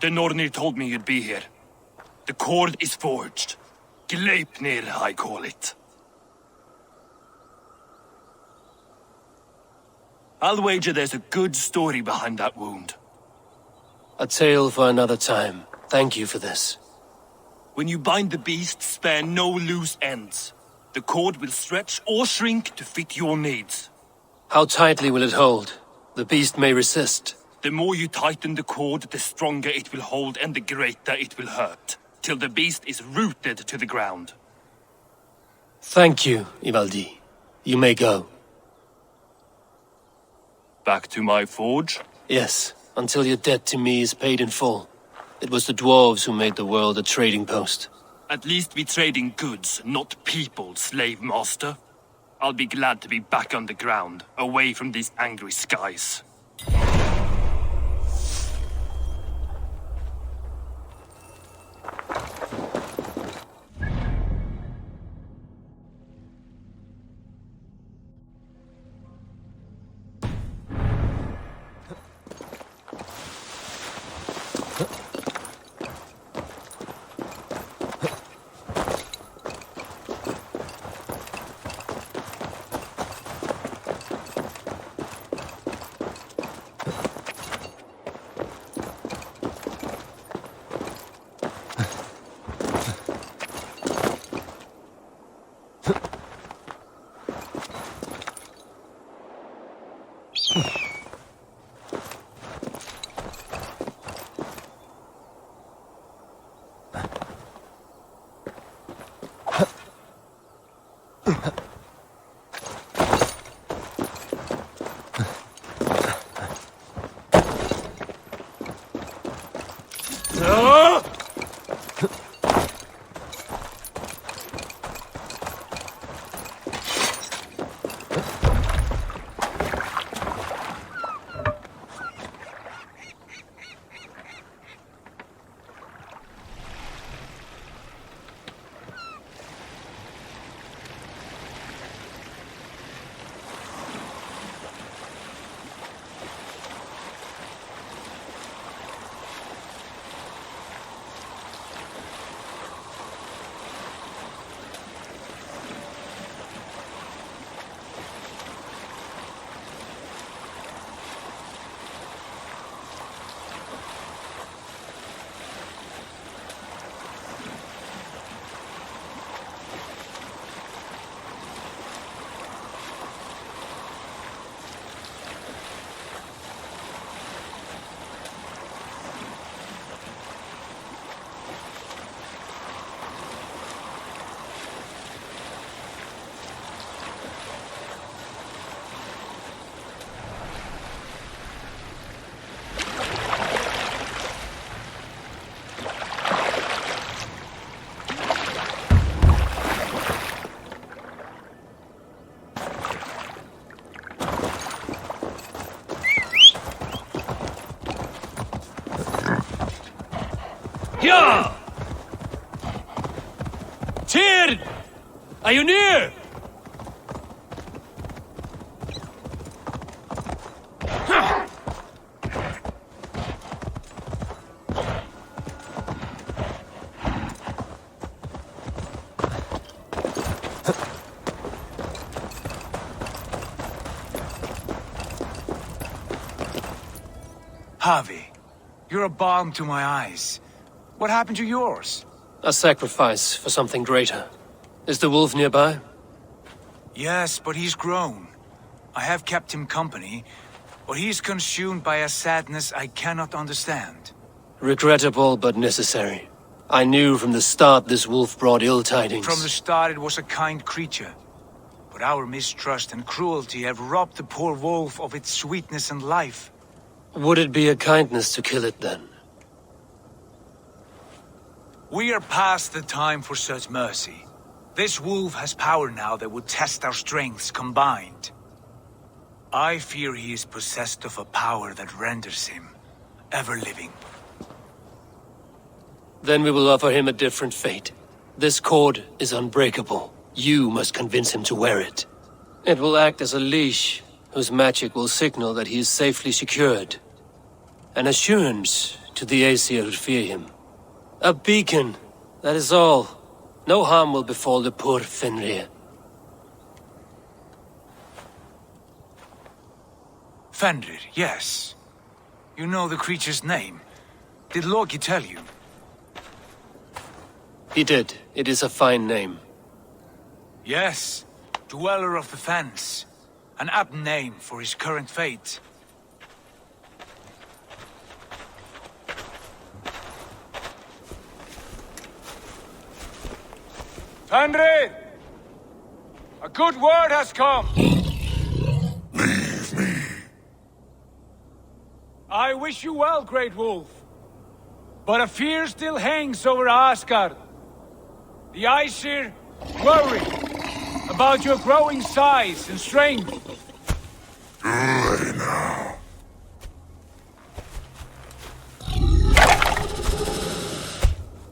The Nornir told me you'd be here. The cord is forged. Gleipnir, I call it. I'll wager there's a good story behind that wound. A tale for another time. Thank you for this. When you bind the beast, spare no loose ends. The cord will stretch or shrink to fit your needs. How tightly will it hold? The beast may resist. The more you tighten the cord, the stronger it will hold and the greater it will hurt, till the beast is rooted to the ground. Thank you, Ivaldi. You may go. Back to my forge? Yes, until your debt to me is paid in full. It was the dwarves who made the world a trading post. At least we trade in goods, not people, slave master. I'll be glad to be back on the ground, away from these angry skies. Ja! Tyr! Are you near? Harvey, you're a balm to my eyes. What happened to yours? A sacrifice for something greater. Is the wolf nearby? Yes, but he's grown. I have kept him company, but he's consumed by a sadness I cannot understand. Regrettable but necessary. I knew from the start this wolf brought ill tidings. From the start it was a kind creature. But our mistrust and cruelty have robbed the poor wolf of its sweetness and life. Would it be a kindness to kill it then? We are past the time for such mercy. This wolf has power now that would test our strengths combined. I fear he is possessed of a power that renders him ever-living. Then we will offer him a different fate. This cord is unbreakable. You must convince him to wear it. It will act as a leash, whose magic will signal that he is safely secured. An assurance to the Aesir who fear him. A beacon, that is all. No harm will befall the poor Fenrir. Fenrir, yes. You know the creature's name. Did Loki tell you? He did. It is a fine name. Yes. Dweller of the Fens. An apt name for his current fate. Fenrir! A good word has come! Leave me. I wish you well, Great Wolf. But a fear still hangs over Asgard. The Aesir worry about your growing size and strength. Do they now?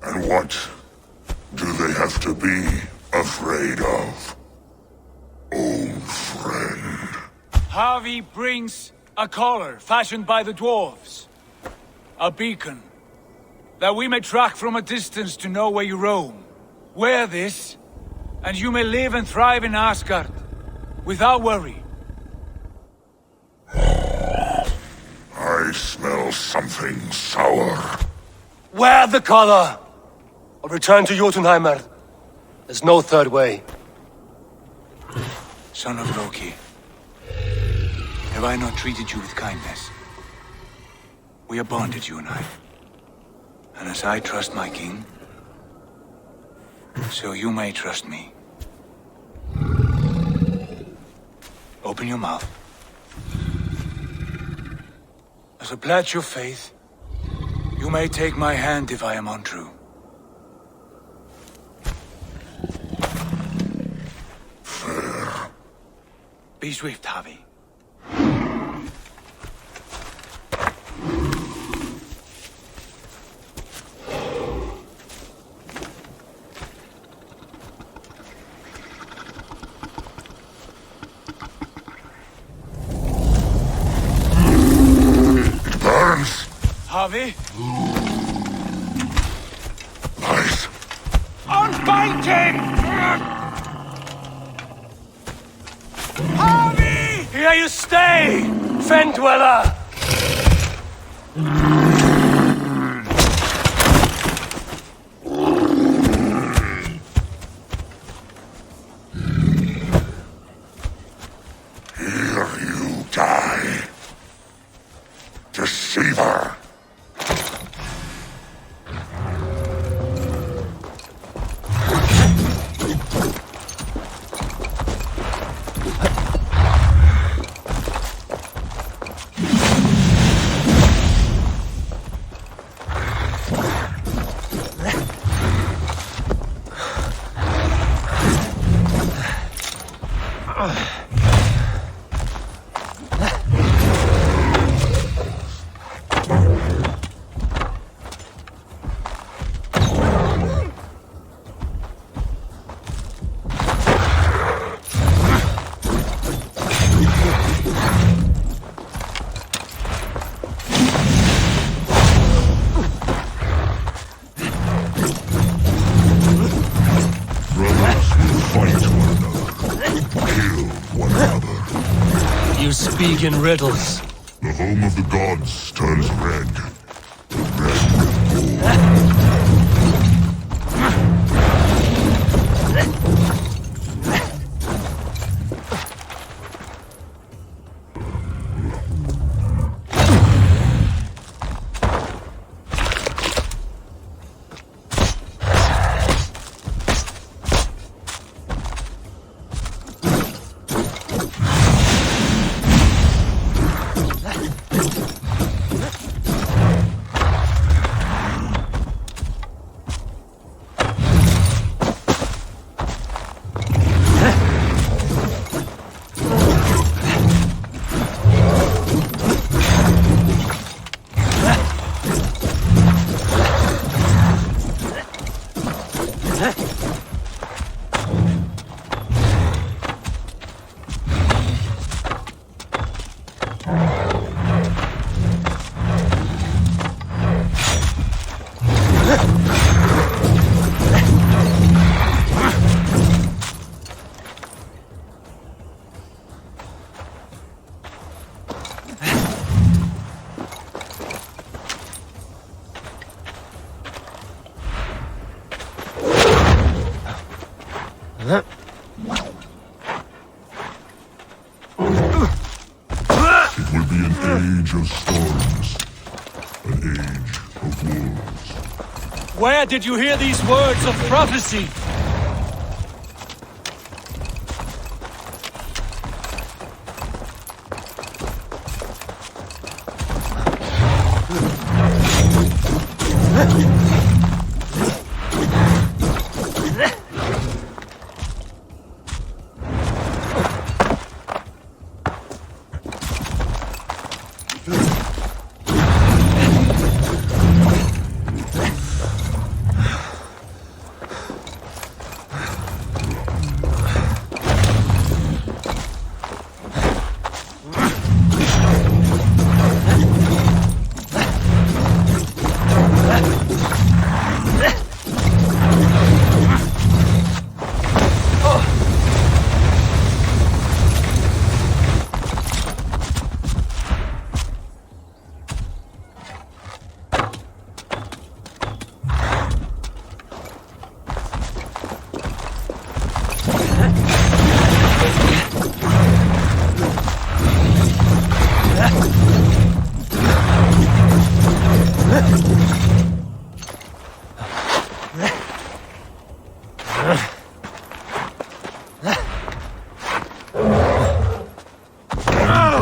And what do they have to be afraid of? Old friend. Havi brings a collar fashioned by the dwarves. A beacon. That we may track from a distance to know where you roam. Wear this, and you may live and thrive in Asgard. Without worry. I smell something sour. Wear the collar! Or return to Jotunheimer. There's no third way. Son of Loki. Have I not treated you with kindness? We are bonded, you and I. And as I trust my king, so you may trust me. Open your mouth. As a pledge of faith, you may take my hand if I am untrue. Fair. Be swift, Havi. Havi? Lies. Unbind him! Havi! Here you stay, Fen Dweller! Here you die. Deceiver. You speak in riddles. The home of the gods turns red. Red. age of storms. An age of wolves. Where did you hear these words of prophecy?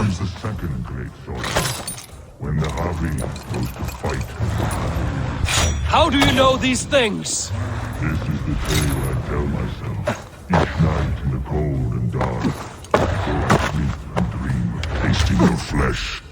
Use the second great sword. When the Harvey goes to fight. How do you know these things? This is the tale I tell myself. Each night in the cold and dark. Before I sleep and dream of tasting your flesh.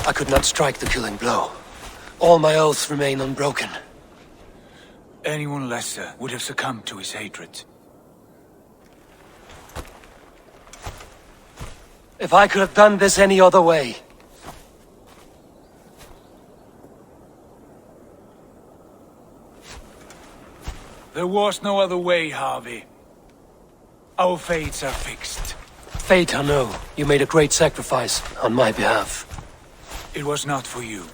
I could not strike the killing blow. All my oaths remain unbroken. Anyone lesser would have succumbed to his hatred. If I could have done this any other way. There was no other way, Harvey. Our fates are fixed. Fate, I know. You made a great sacrifice on my behalf. It was not for you.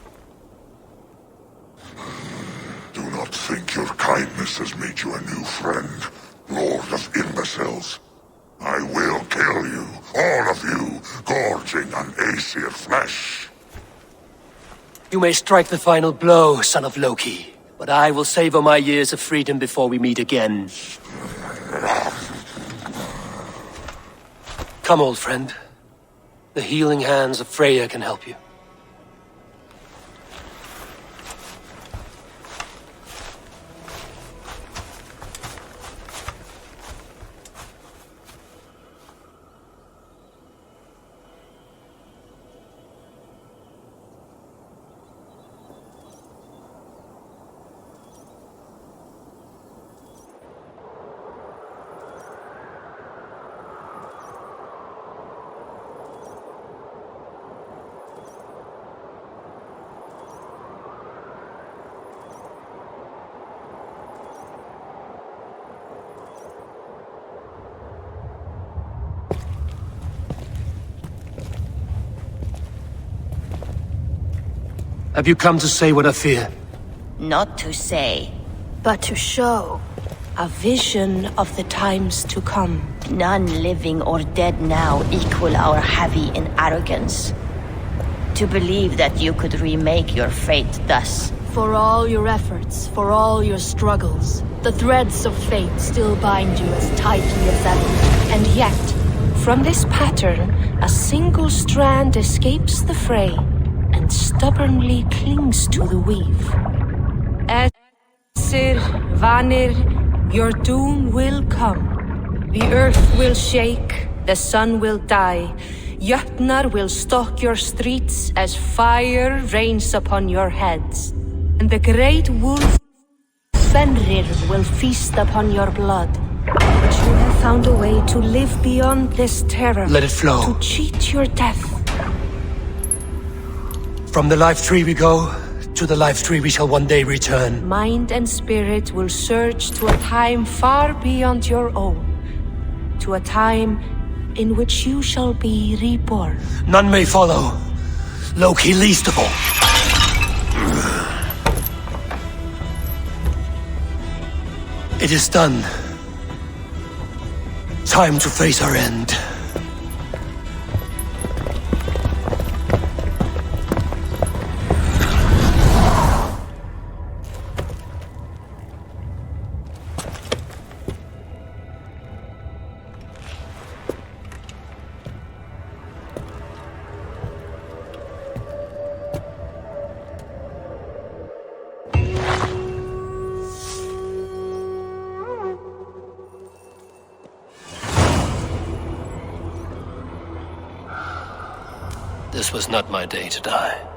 Do not think your kindness has made you a new friend, Lord of Imbeciles. I will kill you, all of you, gorging on Aesir flesh. You may strike the final blow, son of Loki, but I will savor my years of freedom before we meet again. Come, old friend. The healing hands of Freya can help you. Have you come to say what I fear? Not to say. But to show a vision of the times to come. None living or dead now equal our heavy in arrogance. To believe that you could remake your fate thus. For all your efforts, for all your struggles, the threads of fate still bind you as tightly as ever. And yet, from this pattern, a single strand escapes the fray and stubbornly clings to the weave. Esir, Vanir, your doom will come. The earth will shake, the sun will die. Jötnar will stalk your streets as fire rains upon your heads. And the great wolf Fenrir will feast upon your blood. But you have found a way to live beyond this terror. Let it flow. To cheat your death. From the life tree we go, to the life tree we shall one day return. Mind and spirit will surge to a time far beyond your own. To a time in which you shall be reborn. None may follow. Loki least of all. It is done. Time to face our end. This was not my day to die.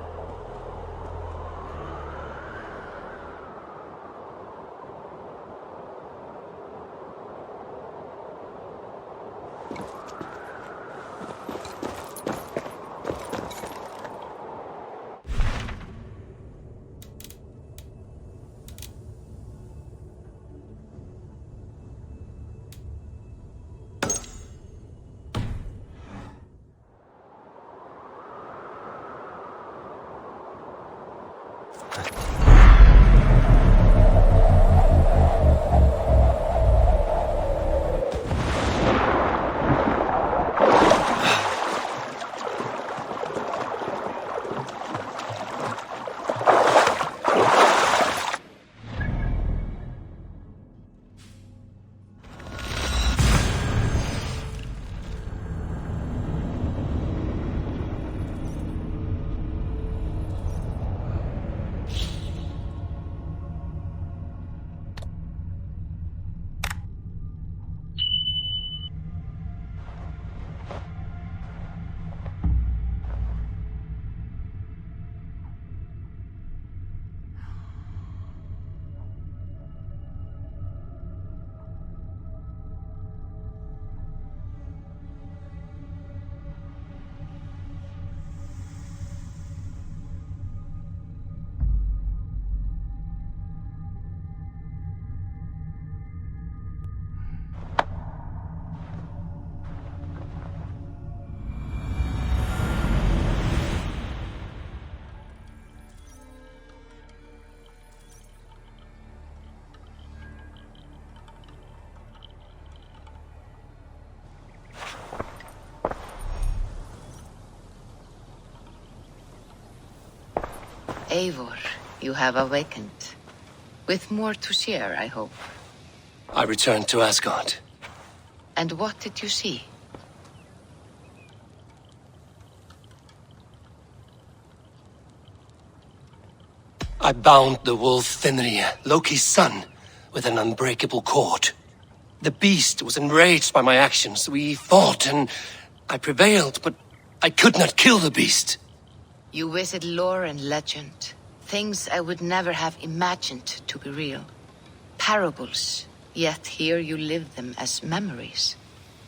Eivor, you have awakened. With more to share, I hope. I returned to Asgard. And what did you see? I bound the wolf Fenrir, Loki's son, with an unbreakable cord. The beast was enraged by my actions. We fought and I prevailed, but I could not kill the beast. You visit lore and legend. Things I would never have imagined to be real. Parables, yet here you live them as memories.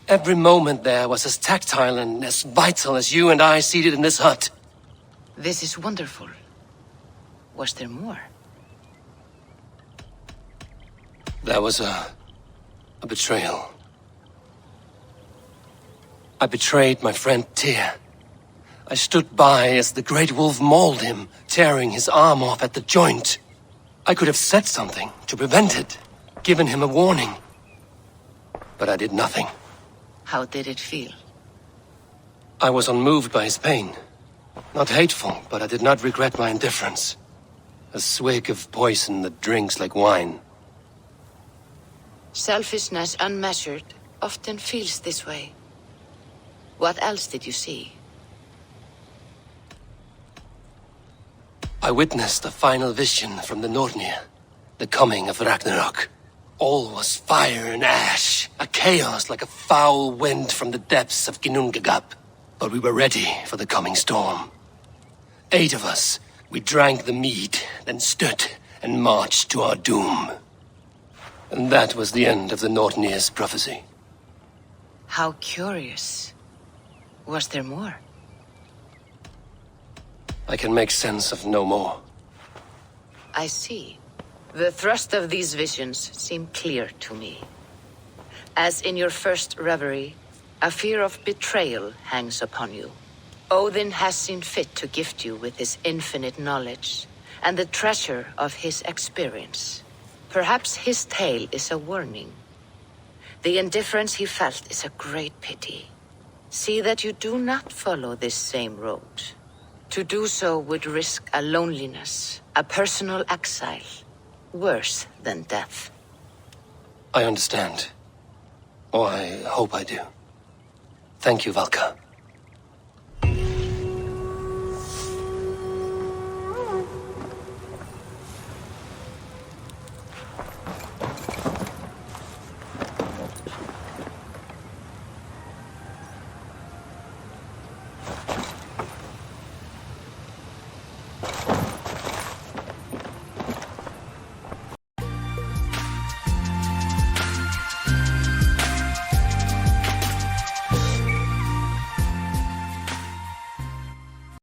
Every moment there was as tactile and as vital as you and I seated in this hut. This is wonderful. Was there more? There was a betrayal. I betrayed my friend Tyr. I stood by as the great wolf mauled him, tearing his arm off at the joint. I could have said something to prevent it, given him a warning. But I did nothing. How did it feel? I was unmoved by his pain. Not hateful, but I did not regret my indifference. A swig of poison that drinks like wine. Selfishness unmeasured often feels this way. What else did you see? I witnessed a final vision from the Nornir. The coming of Ragnarok. All was fire and ash. A chaos like a foul wind from the depths of Ginnungagap. But we were ready for the coming storm. 8 of us. We drank the mead, then stood and marched to our doom. And that was the end of the Nornir's prophecy. How curious. Was there more? I can make sense of no more. I see. The thrust of these visions seem clear to me. As in your first reverie, a fear of betrayal hangs upon you. Odin has seen fit to gift you with his infinite knowledge and the treasure of his experience. Perhaps his tale is a warning. The indifference he felt is a great pity. See that you do not follow this same road. To do so would risk a loneliness, a personal exile, worse than death. I understand. Or I hope I do. Thank you, Valka.